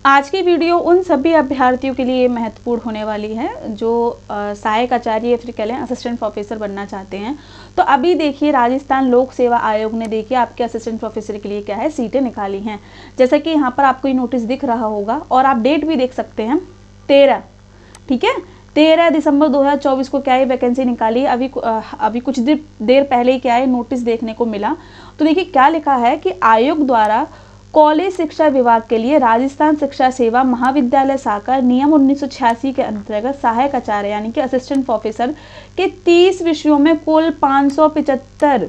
आज की वीडियो उन सभी अभ्यर्थियों के लिए महत्वपूर्ण होने वाली है जो सहायक आचार्य या फिर कह लें असिस्टेंट प्रोफेसर बनना चाहते हैं। तो अभी देखिए राजस्थान लोक सेवा आयोग ने देखिए आपके असिस्टेंट प्रोफेसर के लिए क्या है सीटें निकाली हैं। जैसा कि यहाँ पर आपको ये नोटिस दिख रहा होगा और आप डेट भी देख सकते हैं 13, ठीक है 13 दिसंबर 2024 को क्या है वैकेंसी निकाली। अभी कुछ देर पहले ही क्या है नोटिस देखने को मिला। तो देखिए क्या लिखा है कि आयोग द्वारा कॉलेज शिक्षा विभाग के लिए राजस्थान शिक्षा सेवा महाविद्यालय शाखा नियम 1986 के अंतर्गत सहायक आचार्य यानी कि असिस्टेंट प्रोफेसर के 30 विषयों में कुल 575,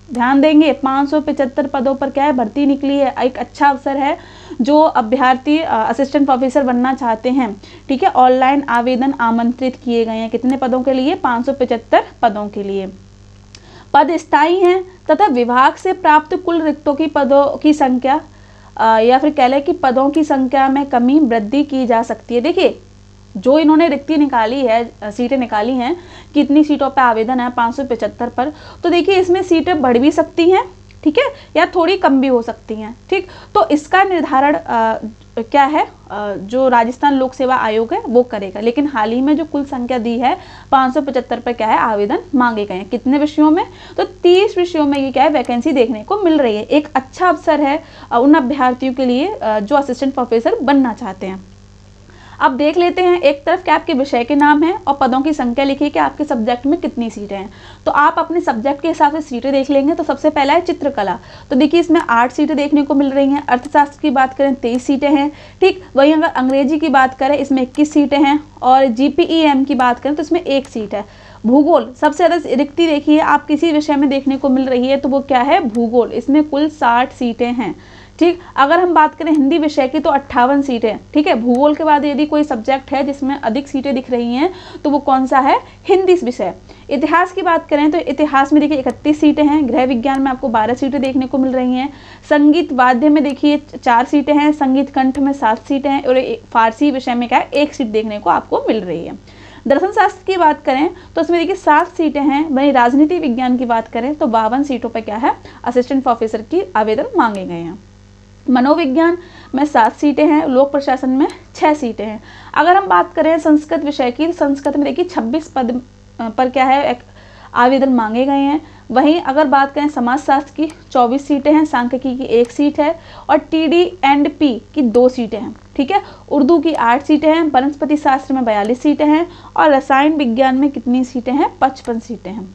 ध्यान देंगे 575 पदों पर क्या है भर्ती निकली है। एक अच्छा अवसर है जो अभ्यर्थी असिस्टेंट प्रोफेसर बनना चाहते हैं, ठीक है। ऑनलाइन आवेदन आमंत्रित किए गए हैं कितने पदों के लिए 575 पदों के लिए। पद स्थायी हैं तथा विभाग से प्राप्त कुल रिक्तों की पदों की संख्या या फिर कह लें कि पदों की संख्या में कमी वृद्धि की जा सकती है। देखिए जो इन्होंने रिक्ति निकाली है सीटें निकाली हैं कितनी सीटों पर आवेदन है 575 पर। तो देखिए इसमें सीटें बढ़ भी सकती हैं, ठीक है, या थोड़ी कम भी हो सकती हैं, ठीक। तो इसका निर्धारण क्या है जो राजस्थान लोक सेवा आयोग है वो करेगा। लेकिन हाल ही में जो कुल संख्या दी है 575 पर क्या है आवेदन मांगे गए हैं कितने विषयों में, तो 30 विषयों में ये क्या है वैकेंसी देखने को मिल रही है। एक अच्छा अवसर है उन अभ्यर्थियों के लिए जो असिस्टेंट प्रोफेसर बनना चाहते हैं। अब देख लेते हैं एक तरफ क्या आपके विषय के नाम है और पदों की संख्या लिखी कि आपके सब्जेक्ट में कितनी सीटें हैं। तो आप अपने सब्जेक्ट के हिसाब से सीटें देख लेंगे। तो सबसे पहला है चित्रकला, तो देखिए इसमें 8 सीटें देखने को मिल रही हैं। अर्थशास्त्र की बात करें 23 सीटें हैं, ठीक। वहीं अगर अंग्रेजी की बात करें इसमें 21 सीटें हैं और GPEM की बात करें तो इसमें 1 सीट है। भूगोल सबसे ज़्यादा रिक्ति देखिए आप किसी विषय में देखने को मिल रही है तो वो क्या है भूगोल, इसमें कुल 60 सीटें हैं, ठीक। अगर हम बात करें हिंदी विषय की तो 58 सीटें, ठीक है। भूगोल के बाद यदि कोई सब्जेक्ट है जिसमें अधिक सीटें दिख रही हैं तो वो कौन सा है हिंदी विषय। इतिहास की बात करें तो इतिहास में देखिए 31 सीटें हैं। गृह विज्ञान में आपको 12 सीटें देखने को मिल रही हैं। संगीत वाद्य में देखिए 4 सीटें हैं। संगीत कंठ में 7 सीटें हैं और फारसी विषय में क्या है 1 सीट देखने को आपको मिल रही है। दर्शन शास्त्र की बात करें तो उसमें देखिए 7 सीटें हैं। वहीं राजनीति विज्ञान की बात करें तो 52 सीटों पर क्या है असिस्टेंट प्रोफेसर की आवेदन मांगे गए हैं। मनोविज्ञान में 7 सीटें हैं। लोक प्रशासन में 6 सीटें हैं। अगर हम बात करें संस्कृत विषय की, संस्कृत में देखिए 26 पद पर क्या है आवेदन मांगे गए हैं। वहीं अगर बात करें समाजशास्त्र की 24 सीटें हैं। सांख्यिकी की 1 सीट है और TD&P की 2 सीटें हैं, ठीक है। उर्दू की 8 सीटें हैं। वनस्पति शास्त्र में 42 सीटें हैं और रसायन विज्ञान में कितनी सीटें हैं 55 सीटें हैं,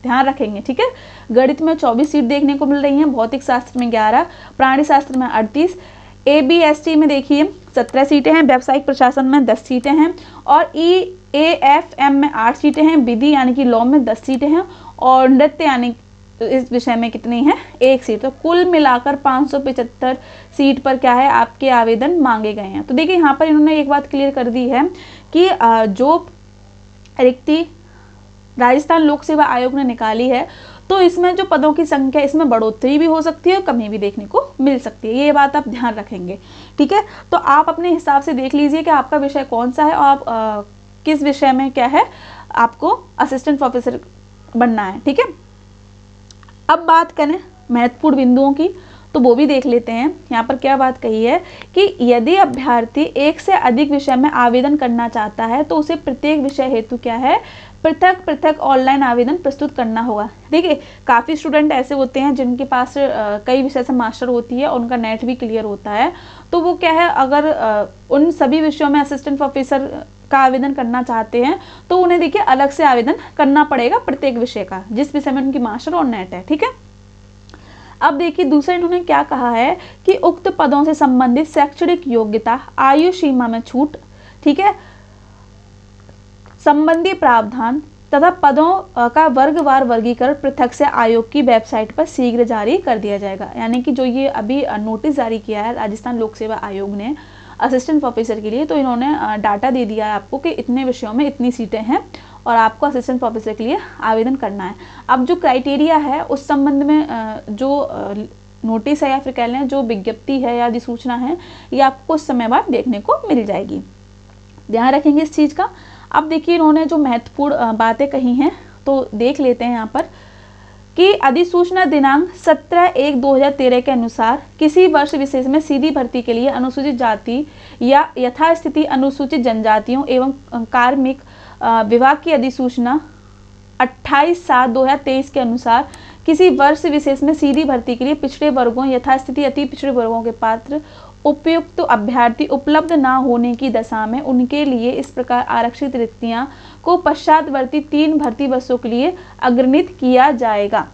ध्यान रखेंगे, ठीक है। गणित में 24 सीट देखने को मिल रही हैं। भौतिक शास्त्र में 11, प्राणी शास्त्र में 38, ABST में देखिए 17 सीटें हैं। व्यावसायिक प्रशासन में 10 सीटें हैं और EAFM में 8 सीटें हैं। विधि यानी कि लॉ में 10 सीटें हैं और नृत्य यानी इस विषय में कितनी है 1 सीट। तो कुल मिलाकर 575 सीट पर क्या है आपके आवेदन मांगे गए हैं। तो देखिए यहाँ पर इन्होंने एक बात क्लियर कर दी है कि जो रिक्ति राजस्थान लोक सेवा आयोग ने निकाली है तो इसमें जो पदों की संख्या इसमें बढ़ोतरी भी हो सकती है और कमी भी देखने को मिल सकती है। ये बात आप ध्यान रखेंगे, ठीक है। तो आप अपने हिसाब से देख लीजिए कि आपका विषय कौन सा है और आप किस विषय में क्या है आपको असिस्टेंट प्रोफेसर बनना है, ठीक है। अब बात करें महत्वपूर्ण बिंदुओं की तो वो भी देख लेते हैं। यहाँ पर क्या बात कही है कि यदि अभ्यर्थी एक से अधिक विषय में आवेदन करना चाहता है तो उसे प्रत्येक विषय हेतु क्या है पृथक पृथक ऑनलाइन आवेदन प्रस्तुत करना होगा। देखिए काफ़ी स्टूडेंट ऐसे होते हैं जिनके पास कई विषय से मास्टर होती है और उनका नेट भी क्लियर होता है। तो वो क्या है अगर उन सभी विषयों में असिस्टेंट प्रोफेसर का आवेदन करना चाहते हैं तो उन्हें देखिए अलग से आवेदन करना पड़ेगा प्रत्येक विषय का जिस विषय में उनकी मास्टर और नेट है, ठीक है। अब देखिए दूसरा इन्होंने क्या कहा है कि उक्त पदों से संबंधित शैक्षणिक योग्यता, आयु सीमा में छूट, ठीक है, संबंधी प्रावधान तथा पदों का वर्गवार वर्गीकरण पृथक से आयोग की वेबसाइट पर शीघ्र जारी कर दिया जाएगा। यानी कि जो ये अभी नोटिस जारी किया है राजस्थान लोक सेवा आयोग ने असिस्टेंट प्रोफेसर के लिए, तो इन्होंने डाटा दे दिया है आपको कि इतने विषयों में इतनी सीटें हैं और आपको असिस्टेंट प्रोफेसर के लिए आवेदन करना है। अब जो क्राइटेरिया है उस संबंध में जो नोटिस है या फिर कह लें जो विज्ञप्ति है या अधिसूचना है ये आपको कुछ समय बाद देखने को मिल जाएगी, ध्यान रखेंगे इस चीज़ का। अब देखिए इन्होंने जो महत्वपूर्ण बातें कही हैं तो देख लेते हैं यहाँ पर कि अधिसूचना दिनांक 17/1/2013 के अनुसार किसी वर्ष विशेष में सीधी भर्ती के लिए अनुसूचित जाति या यथास्थिति अनुसूचित जनजातियों एवं कार्मिक विभाग की अधिसूचना 28/7/2023 के अनुसार किसी वर्ष विशेष में सीधी भर्ती के लिए पिछड़े वर्गों यथास्थिति अति पिछड़े वर्गों के पात्र उपयुक्त अभ्यर्थी उपलब्ध न होने की दशा में उनके लिए इस प्रकार आरक्षित रिक्तियां को पश्चातवर्ती 3 भर्ती वर्षों के लिए अग्रणित किया जाएगा।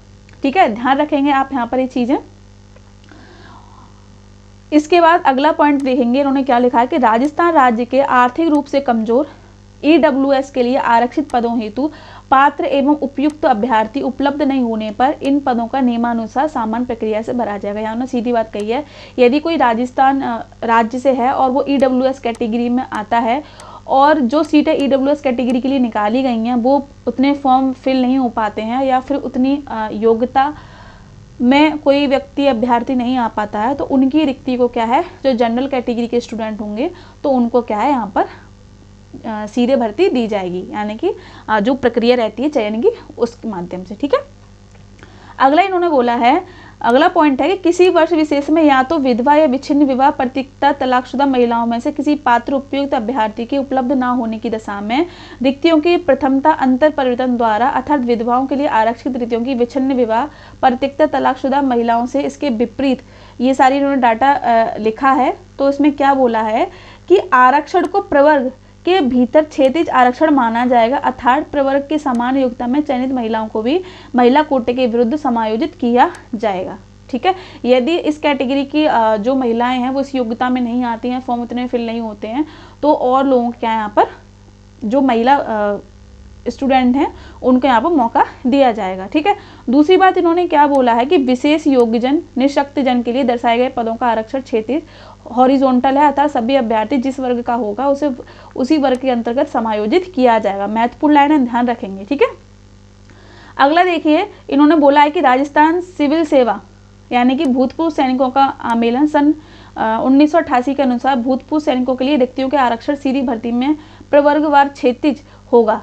ठीक है, ध्यान रखेंगे आप यहाँ पर ये चीजें। इसके बाद अगला पॉइंट देखेंगे, इन्होंने क्या लिखा है कि राजस्थान राज्य के आर्थिक रूप से कमजोर EWS के लिए आरक्षित पदों हेतु पात्र एवं उपयुक्त अभ्यर्थी उपलब्ध नहीं होने पर इन पदों का नियमानुसार सामान्य प्रक्रिया से भरा जाएगा। यहाँ ना सीधी बात कही है, यदि कोई राजस्थान राज्य से है और वो EWS कैटेगरी में आता है और जो सीटें EWS कैटेगरी के लिए निकाली गई हैं वो उतने फॉर्म फिल नहीं हो पाते हैं या फिर उतनी योग्यता में कोई व्यक्ति अभ्यर्थी नहीं आ पाता है, तो उनकी रिक्ति को क्या है, जो जनरल कैटेगरी के स्टूडेंट होंगे तो उनको क्या है यहाँ पर सीधे भर्ती दी जाएगी, यानी कि जो प्रक्रिया रहती है चयन की उसके माध्यम से। ठीक है, अगला इन्होंने बोला है, अगला पॉइंट है कि किसी वर्ष विशेष में या तो विधवा या विच्छिन्न विवाह प्रतिक्ता तलाकशुदा महिलाओं में से किसी पात्र उपयुक्त अभ्यर्थी के उपलब्ध न होने की दशा में रिक्तियों की प्रथमता अंतर परिवर्तन द्वारा अर्थात विधवाओं के लिए आरक्षित रिक्तियों की विच्छिन्न विवाह प्रतिक्ता तलाकशुदा महिलाओं से इसके विपरीत ये सारी इन्होंने डाटा लिखा है। तो इसमें क्या बोला है कि आरक्षण को प्रवर्ग के भीतर क्षैतिज आरक्षण माना जाएगा, अर्थात प्रवर्ग की समान योग्यता में चयनित महिलाओं को भी महिला कोटे के विरुद्ध समायोजित किया जाएगा। ठीक है, यदि इस कैटेगरी की जो महिलाएं हैं वो इस योग्यता में नहीं आती हैं, फॉर्म उतने फिल नहीं होते हैं, तो और लोगों को क्या यहाँ पर जो महिला स्टूडेंट हैं उनको यहाँ पर मौका दिया जाएगा। ठीक है, दूसरी बात इन्होंने क्या बोला है कि विशेष योग्यजन निःशक्तजन के लिए दर्शाए गए पदों का आरक्षण क्षैतिज हॉरिजॉन्टल है, अर्थात सभी अभ्यर्थी जिस वर्ग का होगा उसे उसी वर्ग के अंतर्गत समायोजित किया जाएगा। महत्वपूर्ण लाइन है, ध्यान रखेंगे। ठीक है, अगला देखिए, इन्होंने बोला है कि राजस्थान सिविल सेवा यानी कि भूतपूर्व सैनिकों का आमेलन सन 1988 के अनुसार भूतपूर्व सैनिकों के लिए रिक्तियों के आरक्षण सीधी भर्ती में प्रवर्गवार क्षैतिज होगा,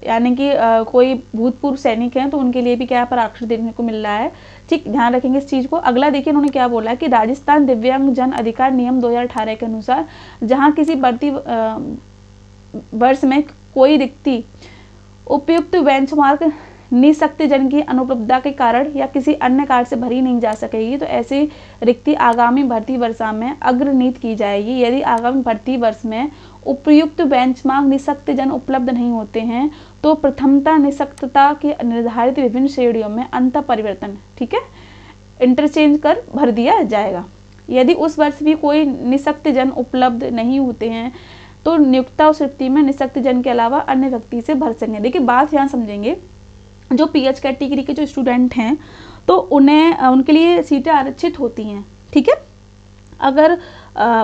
यानी कि कोई भूतपूर्व सैनिक हैं तो उनके लिए भी क्या पर आरक्षण देखने को मिल रहा है। ठीक, ध्यान रखेंगे इस चीज़ को। अगला देखिए, उन्होंने क्या बोला है कि राजस्थान दिव्यांग जन अधिकार नियम 2018 के अनुसार जहां किसी भर्ती वर्ष में कोई रिक्ति उपयुक्त बेंचमार्क निःशक्तजन की अनुपलब्धता के कारण या किसी अन्य कारण से भरी नहीं जा सकेगी, तो ऐसी रिक्ति आगामी भर्ती वर्ष में अग्रनीत की जाएगी। यदि आगामी भर्ती वर्ष में उपयुक्त बेंचमार्क निःशक्तजन उपलब्ध नहीं होते हैं तो प्रथमता निःशक्तता के निर्धारित विभिन्न श्रेणियों में अंतर परिवर्तन, ठीक है, इंटरचेंज कर भर दिया जाएगा। यदि उस वर्ष भी कोई निःशक्तजन उपलब्ध नहीं होते हैं तो नियुक्ता उस रिक्ति में निःशक्तजन के अलावा अन्य व्यक्ति से भर सकेंगे। देखिए बात यहाँ समझेंगे, जो PH कैटेगरी के जो स्टूडेंट हैं तो उनके लिए सीटें आरक्षित होती हैं। ठीक है, अगर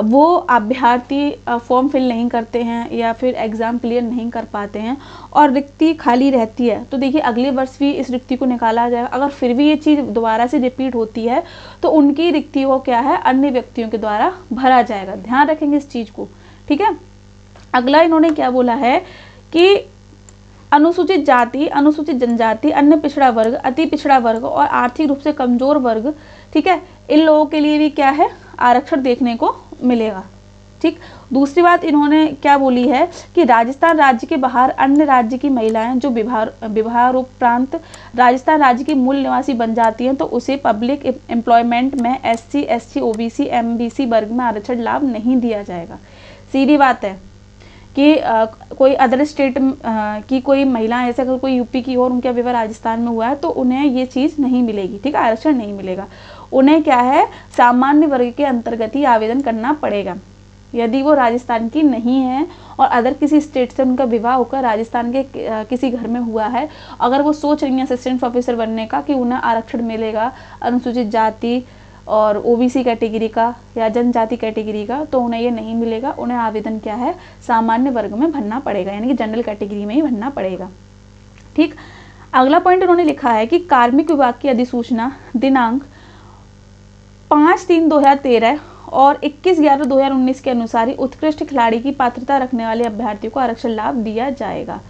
वो अभ्यर्थी फॉर्म फिल नहीं करते हैं या फिर एग्ज़ाम क्लियर नहीं कर पाते हैं और रिक्ति खाली रहती है तो देखिए अगले वर्ष भी इस रिक्ति को निकाला जाएगा। अगर फिर भी ये चीज़ दोबारा से रिपीट होती है तो उनकी रिक्ति को क्या है, अन्य व्यक्तियों के द्वारा भरा जाएगा। ध्यान रखेंगे इस चीज़ को। ठीक है, अगला इन्होंने क्या बोला है कि अनुसूचित जाति, अनुसूचित जनजाति, अन्य पिछड़ा वर्ग, अति पिछड़ा वर्ग और आर्थिक रूप से कमजोर वर्ग, ठीक है, इन लोगों के लिए भी क्या है, आरक्षण देखने को मिलेगा। ठीक, दूसरी बात इन्होंने क्या बोली है कि राजस्थान राज्य के बाहर अन्य राज्य की महिलाएं जो विवाहोपरांत राजस्थान राज्य की मूल निवासी बन जाती हैं तो उसे पब्लिक एम्प्लॉयमेंट में SC, ST, OBC, MBC वर्ग में आरक्षण लाभ नहीं दिया जाएगा। सीधी बात है कि कोई अदर स्टेट की कोई महिला ऐसे अगर कोई यूपी की और उनका विवाह राजस्थान में हुआ है तो उन्हें ये चीज़ नहीं मिलेगी। ठीक है, आरक्षण नहीं मिलेगा। उन्हें क्या है, सामान्य वर्ग के अंतर्गत ही आवेदन करना पड़ेगा। यदि वो राजस्थान की नहीं है और अदर किसी स्टेट से उनका विवाह होकर राजस्थान के किसी घर में हुआ है, अगर वो सोच रही हैं असिस्टेंट प्रोफेसर बनने का कि उन्हें आरक्षण मिलेगा अनुसूचित जाति और OBC कैटेगरी का या जनजाति कैटेगरी का, तो उन्हें ये नहीं मिलेगा। उन्हें आवेदन क्या है, सामान्य वर्ग में भरना पड़ेगा, यानी कि जनरल कैटेगरी में ही भरना पड़ेगा। ठीक, अगला पॉइंट उन्होंने लिखा है कि कार्मिक विभाग की अधिसूचना दिनांक 5/3/2013 और 21/11/2019 के अनुसार ही उत्कृष्ट खिलाड़ी की पात्रता रखने वाले अभ्यर्थियों को आरक्षण लाभ दिया जाएगा।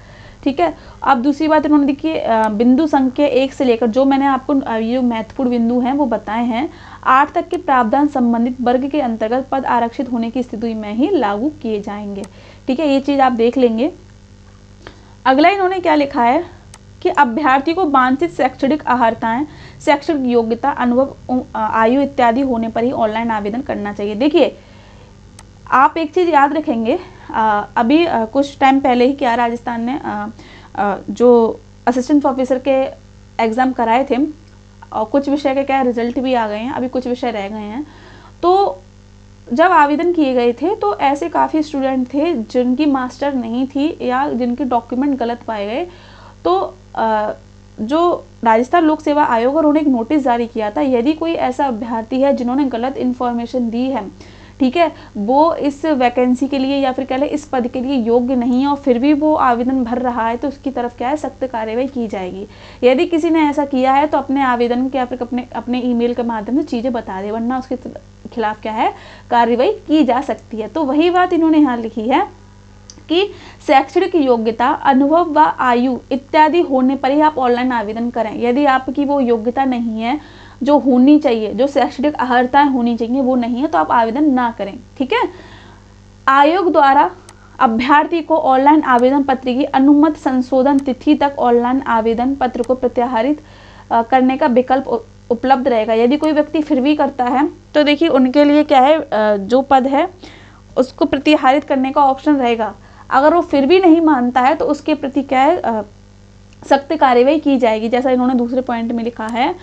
ठीक है। अब दूसरी बात इन्होंने देखिए बिंदु संख्या 1 से लेकर, जो मैंने आपको ये जो महत्वपूर्ण बिंदु हैं वो बताए हैं, 8 तक के प्रावधान संबंधित वर्ग के अंतर्गत पद आरक्षित होने की स्थिति में ही लागू किए जाएंगे। ठीक है, ये चीज़ आप देख लेंगे। अगला इन्होंने क्या लिखा है कि अभ्यर्थी को वांछित शैक्षणिक अर्हताएं, शैक्षणिक योग्यता, अनुभव, आयु इत्यादि होने पर ही ऑनलाइन आवेदन करना चाहिए। देखिए आप एक चीज़ याद रखेंगे, अभी कुछ टाइम पहले ही क्या राजस्थान ने जो असिस्टेंट प्रोफेसर के एग्ज़ाम कराए थे और कुछ विषय के क्या रिजल्ट भी आ गए हैं, अभी कुछ विषय रह गए हैं। तो जब आवेदन किए गए थे तो ऐसे काफ़ी स्टूडेंट थे जिनकी मास्टर नहीं थी या जिनके डॉक्यूमेंट गलत पाए गए। तो जो राजस्थान लोक सेवा आयोग उन्होंने एक नोटिस जारी किया था, यदि कोई ऐसा अभ्यर्थी है जिन्होंने गलत इन्फॉर्मेशन दी है, ठीक है, वो इस वैकेंसी के लिए या फिर कह लें इस पद के लिए योग्य नहीं है और फिर भी वो आवेदन भर रहा है, तो उसकी तरफ क्या है सख्त कार्रवाई की जाएगी। यदि किसी ने ऐसा किया है तो अपने आवेदन के या फिर अपने ईमेल के माध्यम से चीज़ें बता दे, वरना उसके खिलाफ क्या है कार्रवाई की जा सकती है। तो वही बात इन्होंने यहाँ लिखी है कि शैक्षणिक योग्यता, अनुभव व आयु इत्यादि होने पर ही आप ऑनलाइन आवेदन करें। यदि आपकी वो योग्यता नहीं है जो होनी चाहिए, जो शैक्षणिक अर्हताएं होनी चाहिए वो नहीं है, तो आप आवेदन ना करें। ठीक है। आयोग द्वारा अभ्यर्थी को ऑनलाइन आवेदन पत्र की अनुमत संशोधन तिथि तक ऑनलाइन आवेदन पत्र को प्रत्याहरित करने का विकल्प उपलब्ध रहेगा। यदि कोई व्यक्ति फिर भी करता है तो देखिए उनके लिए क्या है, जो पद है उसको प्रत्याहरित करने का ऑप्शन रहेगा। अगर वो फिर भी नहीं मानता है तो उसके प्रति क्या है सख्त कार्रवाई की जाएगी। जैसा इन्होंने दूसरे पॉइंट में लिखा है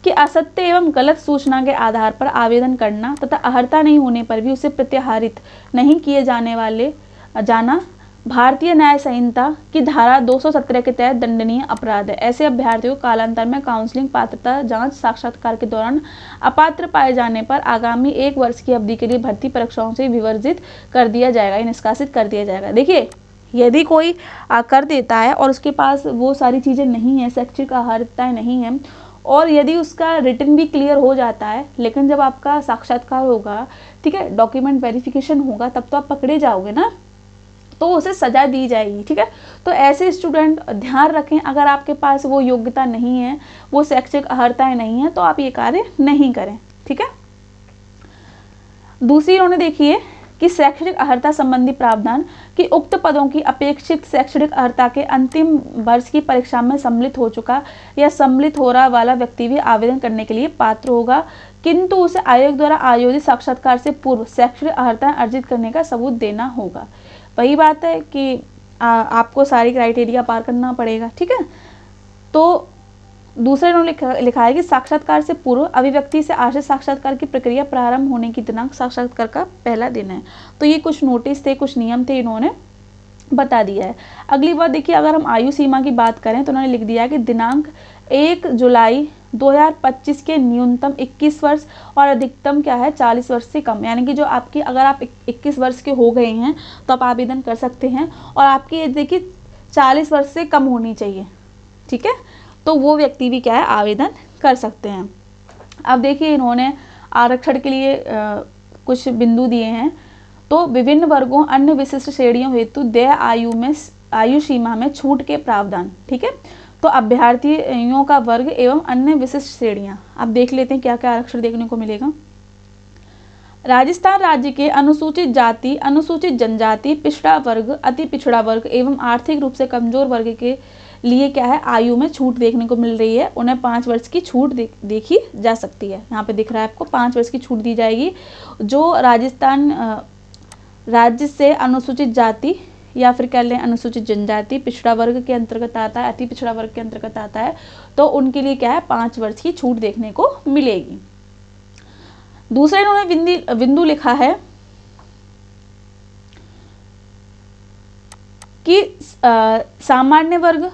कि असत्य एवं गलत सूचना के आधार पर आवेदन करना तथा अर्हता नहीं होने पर भी उसे प्रत्याहरित नहीं किए जाना भारतीय न्याय संहिता की धारा 217 के तहत दंडनीय अपराध है। ऐसे अभ्यर्थियों को कालांतर में काउंसलिंग, पात्रता जांच, साक्षात्कार के दौरान अपात्र पाए जाने पर आगामी 1 वर्ष की अवधि के लिए भर्ती परीक्षाओं से विवर्जित कर दिया जाएगा, निष्कासित कर दिया जाएगा। देखिए यदि कोई कर देता है और उसके पास वो सारी चीज़ें नहीं है, शैक्षिक अर्हताएं नहीं है, और यदि उसका रिटर्न भी क्लियर हो जाता है, लेकिन जब आपका साक्षात्कार होगा, ठीक है, डॉक्यूमेंट वेरिफिकेशन होगा, तब तो आप पकड़े जाओगे ना, तो उसे सजा दी जाएगी। ठीक है। तो ऐसे स्टूडेंट ध्यान रखें, अगर आपके पास वो योग्यता नहीं है, वो शैक्षिक अर्हताएं नहीं है, तो आप ये कार्य नहीं करें। ठीक है। दूसरी उन्होंने देखिए कि शैक्षणिक अर्हता संबंधी प्रावधान कि उक्त पदों की अपेक्षित शैक्षणिक अर्हता के अंतिम वर्ष की परीक्षा में सम्मिलित हो चुका या सम्मिलित हो रहा वाला व्यक्ति भी आवेदन करने के लिए पात्र होगा, किंतु उसे आयोग द्वारा आयोजित साक्षात्कार से पूर्व शैक्षणिक अर्हता अर्जित करने का सबूत देना होगा। वही बात है कि आपको सारी क्राइटेरिया पार करना पड़ेगा। ठीक है। तो दूसरे उन्होंने लिखा है कि साक्षात्कार से पूर्व अभिव्यक्ति से आश्रित साक्षात्कार की प्रक्रिया प्रारंभ होने की दिनांक साक्षात्कार का पहला दिन है। तो ये कुछ नोटिस थे, कुछ नियम थे, इन्होंने बता दिया है। अगली बात देखिए, अगर हम आयु सीमा की बात करें तो उन्होंने लिख दिया है कि दिनांक 1 जुलाई 2025 के न्यूनतम 21 वर्ष और अधिकतम क्या है 40 वर्ष से कम, यानी कि जो आपकी अगर आप 21 वर्ष के हो गए हैं तो आप आवेदन कर सकते हैं, और आपकी एज देखिए 40 वर्ष से कम होनी चाहिए। ठीक है। तो वो व्यक्ति भी क्या है आवेदन कर सकते हैं। अब देखिए इन्होंने आरक्षण के लिए कुछ बिंदु दिए हैं। तो विभिन्न वर्गों अन्य विशिष्ट श्रेणियों हेतु देय आयु सीमा में छूट के प्रावधान। ठीक है। तो अभ्यर्थियों का वर्ग एवं अन्य विशिष्ट श्रेणियां, अब देख लेते हैं क्या क्या आरक्षण देखने को मिलेगा। राजस्थान राज्य के अनुसूचित जाति, अनुसूचित जनजाति, पिछड़ा वर्ग, अति पिछड़ा वर्ग एवं आर्थिक रूप से कमजोर वर्ग के लिए क्या है आयु में छूट देखने को मिल रही है। उन्हें 5 वर्ष की छूट देखी जा सकती है। यहाँ पे दिख रहा है आपको 5 वर्ष की छूट दी जाएगी। जो राजस्थान राज्य से अनुसूचित जाति या फिर कह लें अनुसूचित जनजाति, पिछड़ा वर्ग के अंतर्गत आता है, अति पिछड़ा वर्ग के अंतर्गत आता है, तो उनके लिए क्या है 5 वर्ष की छूट देखने को मिलेगी। दूसरे इन्होंने बिंदु लिखा है कि सामान्य वर्ग,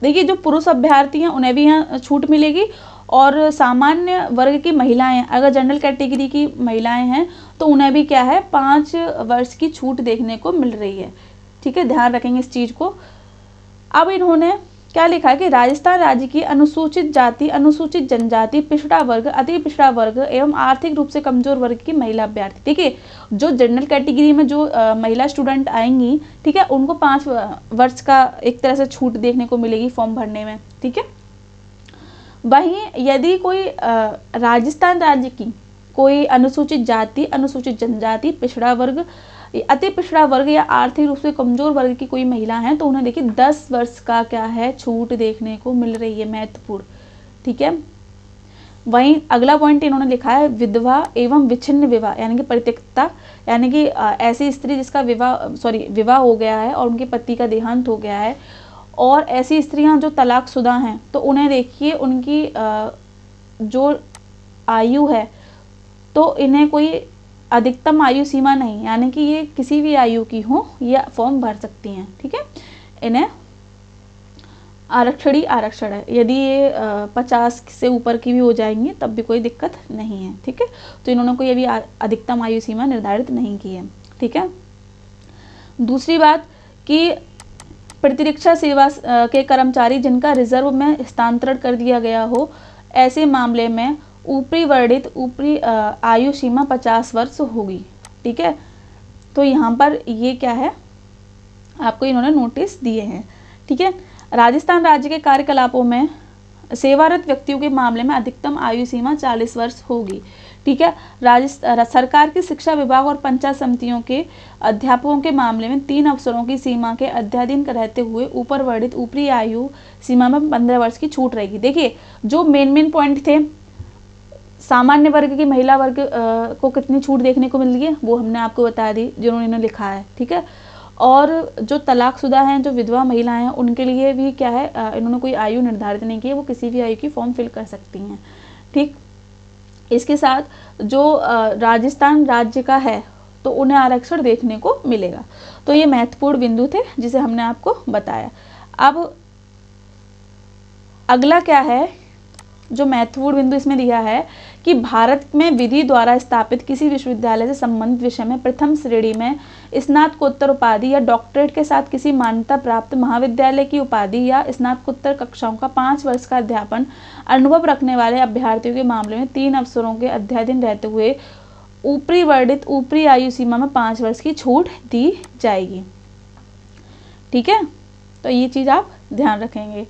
देखिए जो पुरुष अभ्यर्थी हैं उन्हें भी यहाँ छूट मिलेगी, और सामान्य वर्ग की महिलाएं, अगर जनरल कैटेगरी की महिलाएं हैं तो उन्हें भी क्या है 5 वर्ष की छूट देखने को मिल रही है। ठीक है, ध्यान रखेंगे इस चीज़ को। अब इन्होंने क्या लिखा है कि राजस्थान राज्य की अनुसूचित जाति, अनुसूचित जनजाति, पिछड़ा वर्ग, अति पिछड़ा वर्ग एवं आर्थिक रूप से कमजोर वर्ग की महिला अभ्यर्थी, ठीक है, जो जनरल कैटेगरी में जो महिला स्टूडेंट आएंगी, ठीक है, उनको 5 वर्ष का एक तरह से छूट देखने को मिलेगी फॉर्म भरने में, ठीक है। वहीं यदि कोई राजस्थान राज्य की कोई अनुसूचित जाति, अनुसूचित जनजाति, पिछड़ा वर्ग, अति पिछड़ा वर्ग या आर्थिक रूप से कमजोर वर्ग की कोई महिला है तो उन्हें देखिए 10 वर्ष का क्या है छूट देखने को मिल रही है, महत्वपूर्ण, ठीक है। वहीं अगला पॉइंट इन्होंने लिखा है विधवा एवं विच्छिन्न विवाह यानी कि परित्यक्ता, यानी कि ऐसी स्त्री जिसका विवाह हो गया है और उनके पति का देहांत हो गया है, और ऐसी स्त्रियां जो तलाकशुदा हैं तो उन्हें देखिए उनकी जो आयु है तो इन्हें कोई अधिकतम आयु सीमा नहीं, यानी कि ये किसी भी आयु की हो या फॉर्म भर सकती हैं, ठीक है। इन्हें आरक्षण है, यदि ये 50 से ऊपर की भी हो जाएंगी तब भी कोई दिक्कत नहीं है, ठीक है। तो इन्होंने कोई अभी अधिकतम आयु सीमा निर्धारित नहीं की है, ठीक है। दूसरी बात कि प्रतिरक्षा सेवा के कर्मचारी जिनका रिजर्व में स्थानांतरण कर दिया गया हो, ऐसे मामले में ऊपरी वर्णित ऊपरी आयु सीमा 50 वर्ष होगी, ठीक है। तो यहाँ पर ये क्या है आपको इन्होंने नोटिस दिए हैं, ठीक है। राजस्थान राज्य के कार्यकलापों में सेवारत व्यक्तियों के मामले में अधिकतम आयु सीमा 40 वर्ष होगी, ठीक है। सरकार की शिक्षा विभाग और पंचायत समितियों के अध्यापकों के मामले में 3 अवसरों की सीमा के अध्याधीन रहते हुए ऊपर वर्णित ऊपरी आयु सीमा में 15 वर्ष की छूट रहेगी। देखिए जो मेन पॉइंट थे, सामान्य वर्ग की महिला वर्ग को कितनी छूट देखने को मिल रही है वो हमने आपको बता दी जिन्होंने लिखा है, ठीक है। और जो तलाकशुदा हैं, जो विधवा महिलाएं हैं, उनके लिए भी क्या है इन्होंने कोई आयु निर्धारित नहीं की है, वो किसी भी आयु की फॉर्म फिल कर सकती हैं, ठीक। इसके साथ जो राजस्थान राज्य का है तो उन्हें आरक्षण देखने को मिलेगा। तो ये महत्वपूर्ण बिंदु थे जिसे हमने आपको बताया। अब अगला क्या है जो महत्वपूर्ण बिंदु इसमें दिया है कि भारत में विधि द्वारा स्थापित किसी विश्वविद्यालय से संबंधित विषय में प्रथम श्रेणी में स्नातकोत्तर उपाधि या डॉक्टरेट के साथ किसी मान्यता प्राप्त महाविद्यालय की उपाधि या स्नातकोत्तर कक्षाओं का 5 वर्ष का अध्यापन अनुभव रखने वाले अभ्यर्थियों के मामले में 3 अवसरों के अध्याधीन रहते हुए ऊपरी वर्णित ऊपरी आयु सीमा में 5 वर्ष की छूट दी जाएगी, ठीक है। तो ये चीज़ आप ध्यान रखेंगे।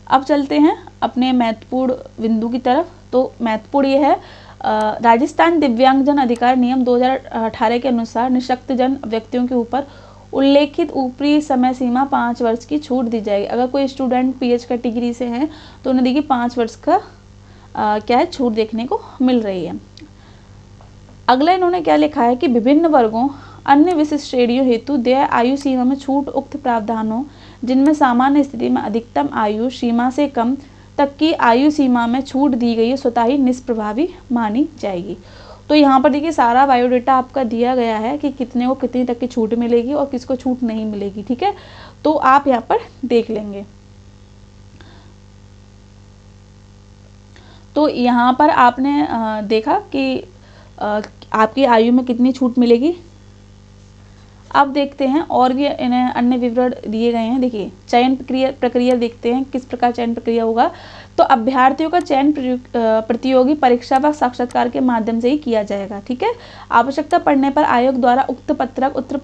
अब चलते हैं अपने महत्वपूर्ण बिंदु की तरफ। तो महत्वपूर्ण ये है राजस्थान दिव्यांगजन अधिकार नियम 2018 के अनुसार निःशक्तजन व्यक्तियों के ऊपर उल्लेखित ऊपरी समय सीमा 5 वर्ष की छूट दी जाएगी। अगर कोई स्टूडेंट PH कैटेगरी से हैं तो उन्हें देखिए 5 वर्ष का क्या है छूट देखने को मिल रही है। अगला इन्होंने क्या लिखा है कि विभिन्न वर्गों अन्य विशिष्ट श्रेणियों हेतु देय आयु सीमा में छूट उक्त प्रावधानों जिनमें सामान्य स्थिति में अधिकतम आयु सीमा से कम तक की आयु सीमा में छूट दी गई है स्वतः ही निष्प्रभावी मानी जाएगी। तो यहाँ पर देखिए सारा बायोडेटा आपका दिया गया है कि कितने को कितनी तक की छूट मिलेगी और किसको छूट नहीं मिलेगी, ठीक है। तो आप यहाँ पर देख लेंगे। तो यहाँ पर आपने देखा कि आपकी आयु में कितनी छूट मिलेगी। अब देखते हैं और भी इन्हें अन्य विवरण दिए गए हैं। देखिए चयन प्रक्रिया देखते हैं किस प्रकार चयन प्रक्रिया होगा। तो अभ्यर्थियों का चयन प्रतियोगी परीक्षा व साक्षात्कार के माध्यम से ही किया जाएगा, ठीक है। आवश्यकता पड़ने पर आयोग द्वारा उक्त पत्रक उत्तर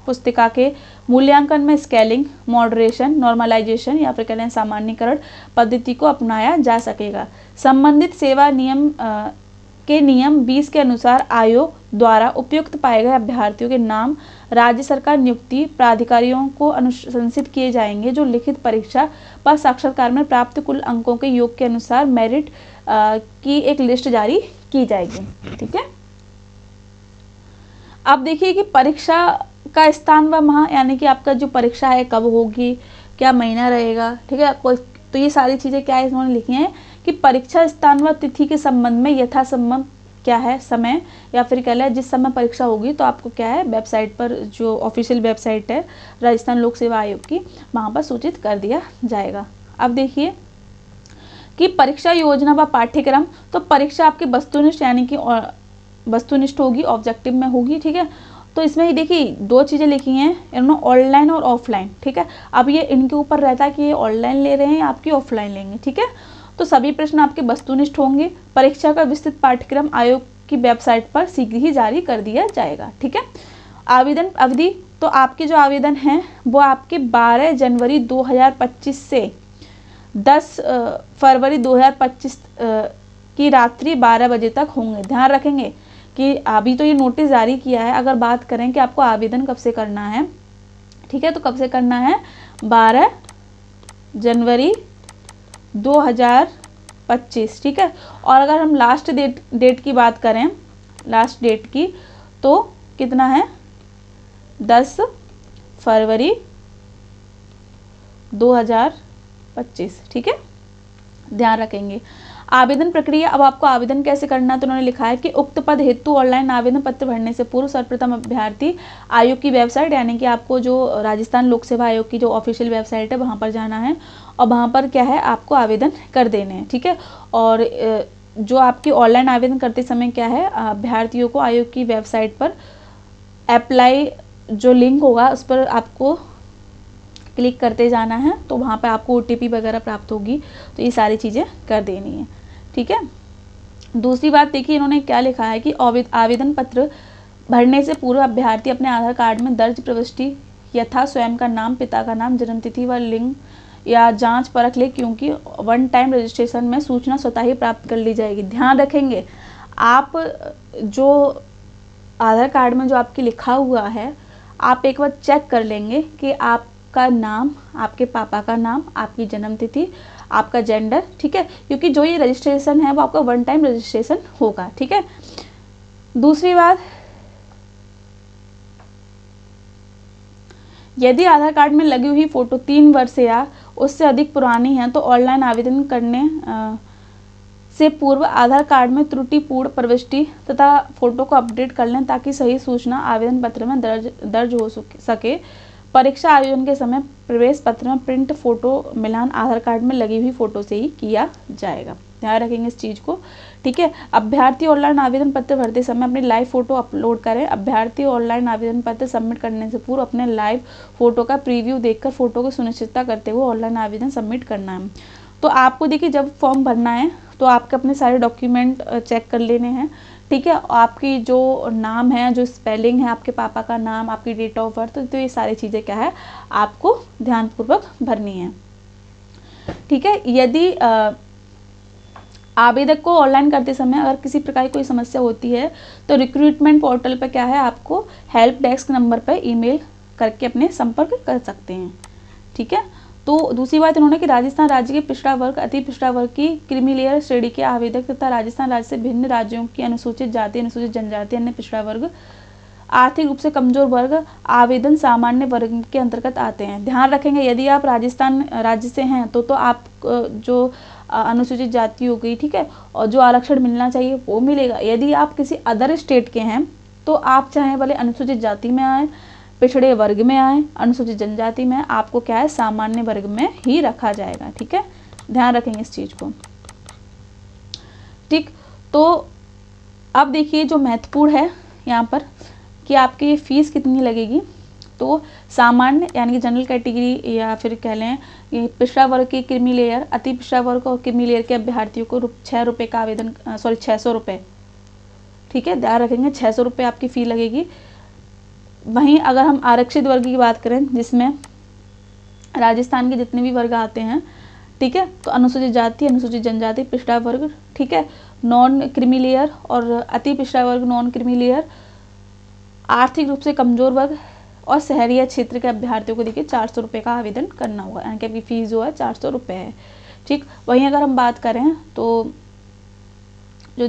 पुस्तिका के मूल्यांकन में स्केलिंग, मॉडरेशन, नॉर्मलाइजेशन या फिर कहें सामान्यीकरण पद्धति को अपनाया जा सकेगा। संबंधित सेवा नियम के नियम 20 के अनुसार आयोग द्वारा उपयुक्त पाए गए अभ्यर्थियों के नाम राज्य सरकार नियुक्ति प्राधिकारियों को अनुशंसित किए जाएंगे जो लिखित परीक्षा व साक्षात्कार में प्राप्त कुल अंकों के योग के अनुसार मेरिट की एक लिस्ट जारी की जाएगी, ठीक है। अब देखिए कि परीक्षा का स्थान व माह, यानी कि आपका जो परीक्षा है कब होगी, क्या महीना रहेगा, ठीक है। तो ये सारी चीज़ें क्या है इन्होंने लिखी हैं कि परीक्षा स्थान व तिथि के संबंध में यथासंभव क्या है समय या फिर कह लें जिस समय परीक्षा होगी तो आपको क्या है वेबसाइट पर जो ऑफिशियल वेबसाइट है राजस्थान लोक सेवा आयोग की वहाँ पर सूचित कर दिया जाएगा। अब देखिए कि परीक्षा योजना व पाठ्यक्रम। तो परीक्षा आपकी वस्तुनिष्ठ यानी कि वस्तुनिष्ठ होगी, ऑब्जेक्टिव में होगी, ठीक है। तो इसमें ही देखिए 2 चीज़ें लिखी हैं इन्होंने, ऑनलाइन और ऑफलाइन, ठीक है। अब ये इनके ऊपर रहता है कि ये ऑनलाइन ले रहे हैं या आपकी ऑफलाइन लेंगे, ठीक है। तो सभी प्रश्न आपके वस्तुनिष्ठ होंगे। परीक्षा का विस्तृत पाठ्यक्रम आयोग की वेबसाइट पर शीघ्र ही जारी कर दिया जाएगा, ठीक है। आवेदन अवधि, तो आपके जो आवेदन हैं वो आपके 12 जनवरी 2025 से 10 फरवरी 2025 की रात्रि 12 बजे तक होंगे। ध्यान रखेंगे कि अभी तो ये नोटिस जारी किया है, अगर बात करें कि आपको आवेदन कब से करना है, ठीक है, तो कब से करना है, 12 जनवरी 2025, ठीक है। और अगर हम लास्ट डेट की बात करें, लास्ट डेट की, तो कितना है, 10 फरवरी 2025, ठीक है, ध्यान रखेंगे। आवेदन प्रक्रिया, अब आपको आवेदन कैसे करना है, तो उन्होंने लिखा है कि उक्त पद हेतु ऑनलाइन आवेदन पत्र भरने से पूर्व सर्वप्रथम अभ्यर्थी आयोग की वेबसाइट, यानी कि आपको जो राजस्थान लोक सेवा आयोग की जो ऑफिशियल वेबसाइट है वहाँ पर जाना है और वहाँ पर क्या है, आपको आवेदन कर देने हैं, ठीक है। और जो आपकी ऑनलाइन आवेदन करते समय क्या है, अभ्यर्थियों को आयोग की वेबसाइट पर अप्लाई जो लिंक होगा उस पर आपको क्लिक करते जाना है, तो वहाँ पे आपको OTP वगैरह प्राप्त होगी, तो ये सारी चीज़ें कर देनी है, ठीक है। दूसरी बात देखिए इन्होंने क्या लिखा है कि आवेदन पत्र भरने से पूर्व अभ्यर्थी अपने आधार कार्ड में दर्ज प्रविष्टि यथा स्वयं का नाम, पिता का नाम, जन्मतिथि व लिंग या जांच परख ले, क्योंकि वन टाइम रजिस्ट्रेशन में सूचना स्वतः ही प्राप्त कर ली जाएगी। ध्यान रखेंगे, आप जो आधार कार्ड में जो आपके लिखा हुआ है, आप एक बार चेक कर लेंगे कि आपका नाम, आपके पापा का नाम, आपकी जन्मतिथि, आपका जेंडर, ठीक है, क्योंकि जो ये रजिस्ट्रेशन है वो आपका वन टाइम रजिस्ट्रेशन होगा, ठीक है। दूसरी बात, यदि आधार कार्ड में लगी हुई फोटो 3 वर्ष या उससे अधिक पुरानी है तो ऑनलाइन आवेदन करने से पूर्व आधार कार्ड में त्रुटिपूर्ण प्रविष्टि तथा फोटो को अपडेट कर लें ताकि सही सूचना आवेदन पत्र में दर्ज हो सके। परीक्षा आयोजन के समय प्रवेश पत्र में प्रिंट फोटो मिलान आधार कार्ड में लगी हुई फोटो से ही किया जाएगा। ध्यान रखेंगे इस चीज़ को, ठीक है। अभ्यर्थी ऑनलाइन आवेदन पत्र भरते समय अपनी लाइव फोटो अपलोड करें। अभ्यर्थी ऑनलाइन आवेदन पत्र सबमिट करने से पूर्व अपने लाइव फोटो का प्रीव्यू देखकर फोटो की सुनिश्चितता करते हुए ऑनलाइन आवेदन सबमिट करना है। तो आपको देखिए जब फॉर्म भरना है तो आपके अपने सारे डॉक्यूमेंट चेक कर लेने हैं, ठीक है। आपकी जो नाम है, जो स्पेलिंग है, आपके पापा का नाम, आपकी डेट ऑफ बर्थ, तो ये सारी चीज़ें क्या है आपको ध्यानपूर्वक भरनी है, ठीक है। यदि आवेदक को ऑनलाइन करते समय अगर किसी प्रकार की कोई समस्या होती है तो रिक्रूटमेंट पोर्टल पर क्या है, आपको हेल्प डेस्क नंबर पर ईमेल करके अपने संपर्क कर सकते हैं, ठीक है। तो दूसरी बात इन्होंने कि राजस्थान राज्य के पिछड़ा वर्ग, अति पिछड़ा वर्ग की क्रीमी लेयर श्रेणी के आवेदक तथा राजस्थान राज्य से भिन्न राज्यों की अनुसूचित जाति, अनुसूचित जनजाति, अन्य पिछड़ा वर्ग, आर्थिक रूप से कमजोर वर्ग आवेदन सामान्य वर्ग के अंतर्गत आते हैं। ध्यान रखेंगे, यदि आप राजस्थान राज्य से हैं तो आप जो अनुसूचित जाति हो गई, ठीक है, और जो आरक्षण मिलना चाहिए वो मिलेगा। यदि आप किसी अदर स्टेट के हैं तो आप चाहे भले अनुसूचित जाति में आए, पिछड़े वर्ग में आए, अनुसूचित जनजाति में, आपको क्या है सामान्य वर्ग में ही रखा जाएगा, ठीक है। ध्यान रखेंगे इस चीज़ को, ठीक। तो अब देखिए जो महत्वपूर्ण है यहाँ पर कि आपकी फीस कितनी लगेगी। तो सामान्य यानी कि जनरल कैटेगरी या फिर कह लें ये पिछड़ा वर्ग की क्रीमी लेयर, अति पिछड़ा वर्ग और क्रीमी लेयर के अभ्यर्थियों को 6 रुपये का आवेदन 600 रुपये, ठीक है, ध्यान रखेंगे 600 रुपये आपकी फ़ी लगेगी। वहीं अगर हम आरक्षित वर्ग की बात करें जिसमें राजस्थान के जितने भी वर्ग आते हैं, ठीक है, तो अनुसूचित जाति, अनुसूचित जनजाति, पिछड़ा वर्ग, ठीक है, नॉन क्रीमी लेयर और अति पिछड़ा वर्ग, नॉन क्रीमी लेयर, आर्थिक रूप से कमजोर वर्ग और शहरी क्षेत्र के अभ्यर्थियों को देखिए 400 रुपये का आवेदन करना होगा, यानी कि आपकी फ़ीस जो है 400 रुपये है, ठीक। वहीं अगर हम बात करें तो जो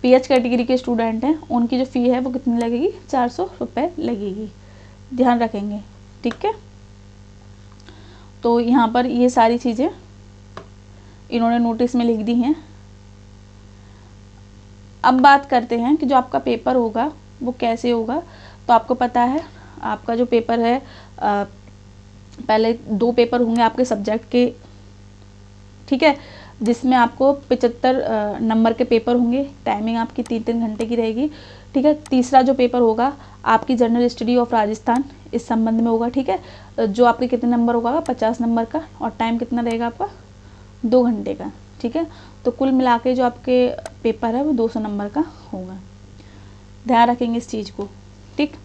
PH कैटेगरी के स्टूडेंट हैं उनकी जो फ़ी है वो कितनी लगेगी, 400 रुपये लगेगी। ध्यान रखेंगे, ठीक है। तो यहाँ पर ये सारी चीज़ें इन्होंने नोटिस में लिख दी हैं। अब बात करते हैं कि जो आपका पेपर होगा वो कैसे होगा। तो आपको पता है आपका जो पेपर है पहले 2 पेपर होंगे आपके सब्जेक्ट के, ठीक है। जिसमें आपको 75 नंबर के पेपर होंगे। टाइमिंग आपकी 3-3 घंटे की रहेगी, ठीक है। तीसरा जो पेपर होगा आपकी जनरल स्टडी ऑफ राजस्थान, इस संबंध में होगा, ठीक है। जो आपके कितने नंबर होगा, 50 नंबर का, और टाइम कितना रहेगा आपका, 2 घंटे का, ठीक है। तो कुल मिला के जो आपके पेपर है वो 200 नंबर का होगा। ध्यान रखेंगे इस चीज़ को, ठीक।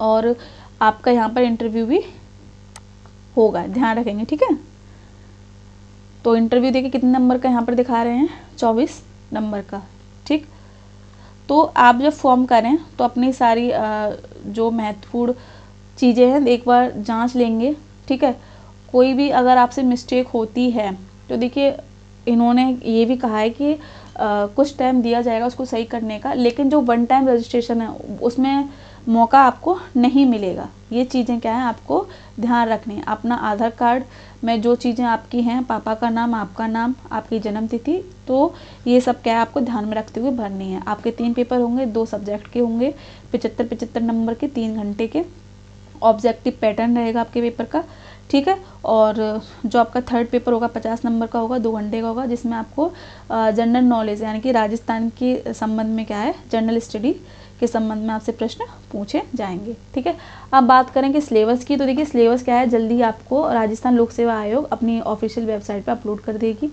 और आपका यहाँ पर इंटरव्यू भी होगा, ध्यान रखेंगे, ठीक है। तो इंटरव्यू देखिए कितने नंबर का यहाँ पर दिखा रहे हैं, 24 नंबर का, ठीक। तो आप जब फॉर्म करें तो अपनी सारी जो महत्वपूर्ण चीज़ें हैं एक बार जांच लेंगे, ठीक है। कोई भी अगर आपसे मिस्टेक होती है तो देखिए इन्होंने ये भी कहा है कि कुछ टाइम दिया जाएगा उसको सही करने का, लेकिन जो वन टाइम रजिस्ट्रेशन है उसमें मौका आपको नहीं मिलेगा। ये चीज़ें क्या है आपको ध्यान रखनी है। अपना आधार कार्ड में जो चीज़ें आपकी हैं, पापा का नाम, आपका नाम, आपकी जन्म तिथि, तो ये सब क्या है आपको ध्यान में रखते हुए भरनी है। आपके 3 पेपर होंगे, 2 सब्जेक्ट के होंगे, 75-75 नंबर के, 3 घंटे के। ऑब्जेक्टिव पैटर्न रहेगा आपके पेपर का, ठीक है। और जो आपका थर्ड पेपर होगा 50 नंबर का होगा, 2 घंटे का होगा, जिसमें आपको जनरल नॉलेज यानी कि राजस्थान के संबंध में क्या है, जनरल स्टडी के संबंध में आपसे प्रश्न पूछे जाएंगे, ठीक है। अब बात करें कि सिलेबस की, तो देखिए सिलेबस क्या है, जल्दी आपको राजस्थान लोक सेवा आयोग अपनी ऑफिशियल वेबसाइट पर अपलोड कर देगी,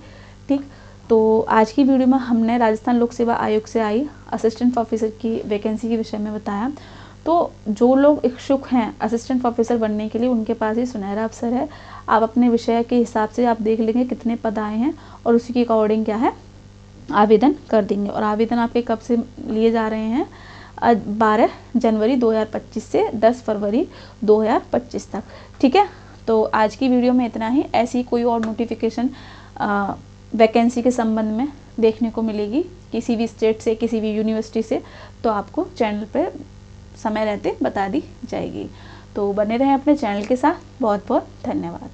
ठीक। तो आज की वीडियो में हमने राजस्थान लोक सेवा आयोग से आई असिस्टेंट प्रोफेसर की वैकेंसी के विषय में बताया। तो जो लोग इच्छुक हैं असिस्टेंट प्रोफेसर बनने के लिए, उनके पास ये सुनहरा अवसर है। आप अपने विषय के हिसाब से आप देख लेंगे कितने पद आए हैं और उसी के अकॉर्डिंग क्या है आवेदन कर देंगे। और आवेदन आपके कब से लिए जा रहे हैं, 12 जनवरी 2025 से 10 फरवरी 2025 तक, ठीक है। तो आज की वीडियो में इतना ही। ऐसी कोई और नोटिफिकेशन वैकेंसी के संबंध में देखने को मिलेगी किसी भी स्टेट से, किसी भी यूनिवर्सिटी से, तो आपको चैनल पे समय रहते बता दी जाएगी। तो बने रहें अपने चैनल के साथ। बहुत बहुत धन्यवाद।